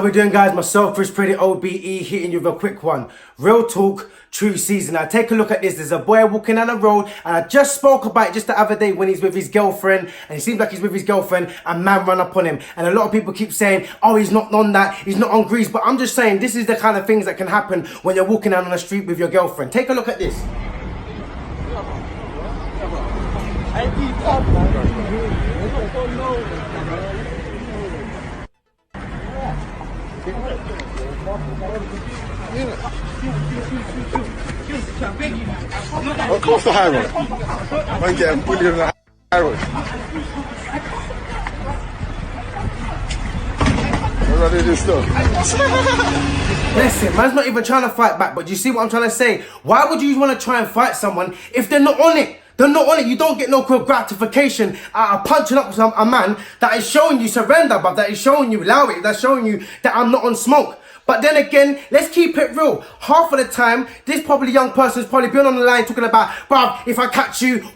How we doing, guys? Myself, Preddie OBE, hitting you with a quick one. Real talk, true season. Now take a look at this. There's a boy walking down the road, and I just spoke about it just the other day when he's with his girlfriend, and it seems like he's with his girlfriend, and man run up on him. And a lot of people keep saying, oh, he's not on that, he's not on grease. But I'm just saying, this is the kind of things that can happen when you're walking down on the street with your girlfriend. Take a look at this. What's the high road? I'm getting bullied on the high road. What do I do this stuff? Listen, man's not even trying to fight back, but do you see what I'm trying to say? Why would you want to try and fight someone if they're not on it? They're not on it. You don't get no gratification out of punching up a man that is showing you surrender, but that is showing you allow it, that's showing you that I'm not on smoke. But then again, let's keep it real. Half of the time, this probably young person's probably been on the line talking about, bruv, if I catch you,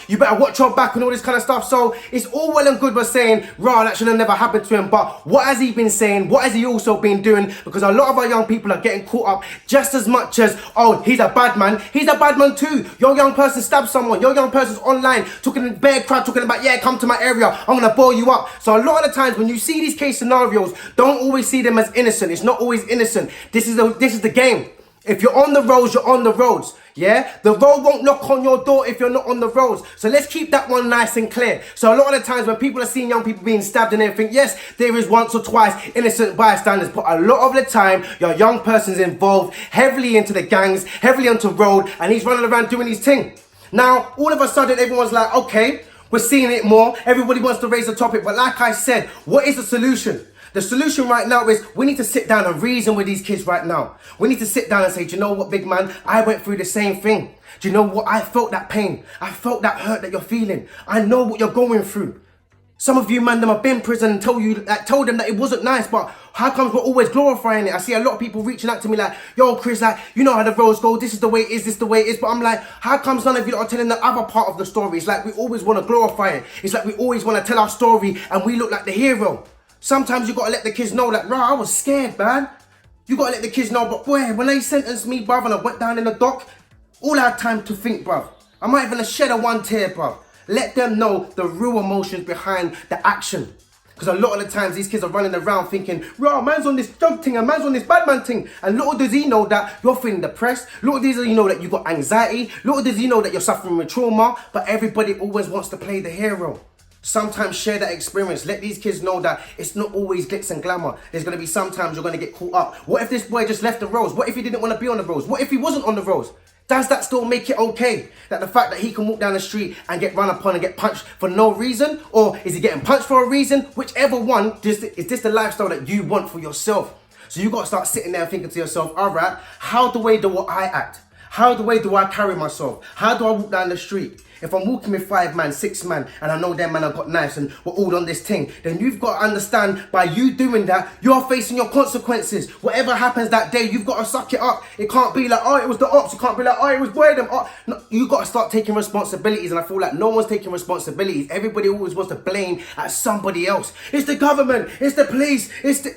you better watch your back and all this kind of stuff. So it's all well and good with saying, rah, that should have never happened to him. But what has he been saying? What has he also been doing? Because a lot of our young people are getting caught up just as much as, oh, he's a bad man. He's a bad man too. Your young person stabbed someone. Your young person's online talking in bare crowd, talking about, yeah, come to my area, I'm going to blow you up. So a lot of the times when you see these case scenarios, don't always see them as innocent. It's not always innocent. This is the game. If you're on the roads, you're on the roads. Yeah, the road won't knock on your door if you're not on the roads. So let's keep that one nice and clear. So a lot of the times when people are seeing young people being stabbed and everything, yes, there is once or twice innocent bystanders, but a lot of the time your young person's involved heavily into the gangs, heavily onto road, and he's running around doing his thing. Now all of a sudden everyone's like, okay, we're seeing it more. Everybody wants to raise the topic, but like I said, what is the solution? The solution right now is we need to sit down and reason with these kids right now. We need to sit down and say, do you know what, big man? I went through the same thing. Do you know what? I felt that pain. I felt that hurt that you're feeling. I know what you're going through. Some of you, man, them have been in prison and told them that it wasn't nice, but how come we're always glorifying it? I see a lot of people reaching out to me like, yo, Chris, like, you know how the roads go. This is the way it is. This is the way it is. But I'm like, how comes none of you are telling the other part of the story? It's like we always want to glorify it. It's like we always want to tell our story and we look like the hero. Sometimes you gotta let the kids know that, rah, I was scared, man. You gotta let the kids know, but boy, when they sentenced me, bruv, and I went down in the dock, all I had time to think, bruv. I might even shed a one tear, bruv. Let them know the real emotions behind the action. Because a lot of the times these kids are running around thinking, rah, man's on this drug thing and man's on this bad man thing. And little does he know that you're feeling depressed. Little does he know that you got anxiety. Little does he know that you're suffering with trauma. But everybody always wants to play the hero. Sometimes share that experience. Let these kids know that it's not always glitz and glamour. There's going to be sometimes you're going to get caught up. What if this boy just left the roads? What if he didn't want to be on the roads? What if he wasn't on the roads? Does that still make it okay? That the fact that he can walk down the street and get run upon and get punched for no reason? Or is he getting punched for a reason? Whichever one, is this the lifestyle that you want for yourself? So you got to start sitting there and thinking to yourself, all right, how do I act? How do I carry myself? How do I walk down the street? If I'm walking with 5 man, 6 man, and I know them man have got knives and we're all on this thing, then you've got to understand by you doing that, you're facing your consequences. Whatever happens that day, you've got to suck it up. It can't be like, oh, it was the ops. You can't be like, oh, it was them. Oh. No, you got to start taking responsibilities, and I feel like no one's taking responsibilities. Everybody always wants to blame at somebody else. It's the government. It's the police.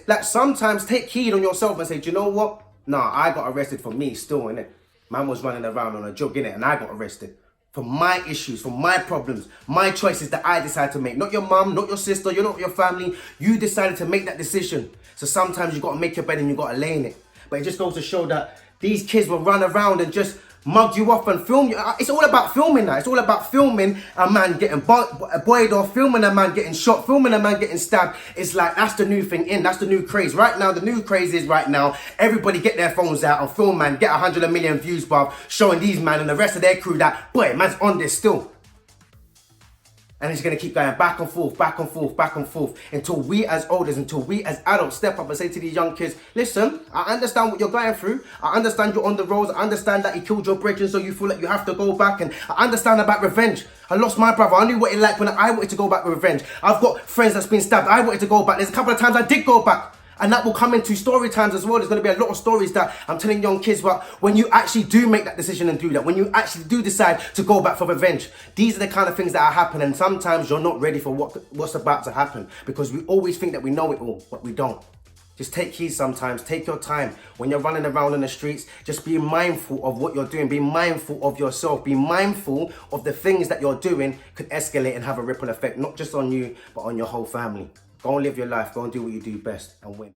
Like, sometimes take heed on yourself and say, do you know what? Nah, I got arrested for me still, innit? Man was running around on a jog, innit? And I got arrested. For my issues, for my problems, my choices that I decided to make. Not your mum, not your sister, you're not your family. You decided to make that decision. So sometimes you got to make your bed and you got to lay in it. But it just goes to show that these kids will run around and just mug you off and film you. It's all about filming now. It's all about filming a man getting buoyed off, filming a man getting shot, filming a man getting stabbed. It's like, that's the new thing in. That's the new craze. Right now, the new craze is right now, everybody get their phones out and film, man, get 100 million views, bruv, showing these man and the rest of their crew that, boy, man's on this still. And it's going to keep going back and forth, back and forth, back and forth until we as elders, until we as adults step up and say to these young kids, listen, I understand what you're going through. I understand you're on the roads. I understand that he killed your brethren, so you feel like you have to go back. And I understand about revenge. I lost my brother. I knew what it like when I wanted to go back with revenge. I've got friends that's been stabbed. I wanted to go back. There's a couple of times I did go back. And that will come into story times as well. There's going to be a lot of stories that I'm telling young kids about when you actually do make that decision and do that. When you actually do decide to go back for revenge. These are the kind of things that are happening. And sometimes you're not ready for what's about to happen. Because we always think that we know it all, but we don't. Just take heed sometimes, take your time. When you're running around in the streets, just be mindful of what you're doing. Be mindful of yourself. Be mindful of the things that you're doing could escalate and have a ripple effect, not just on you, but on your whole family. Go and live your life. Go and do what you do best and win.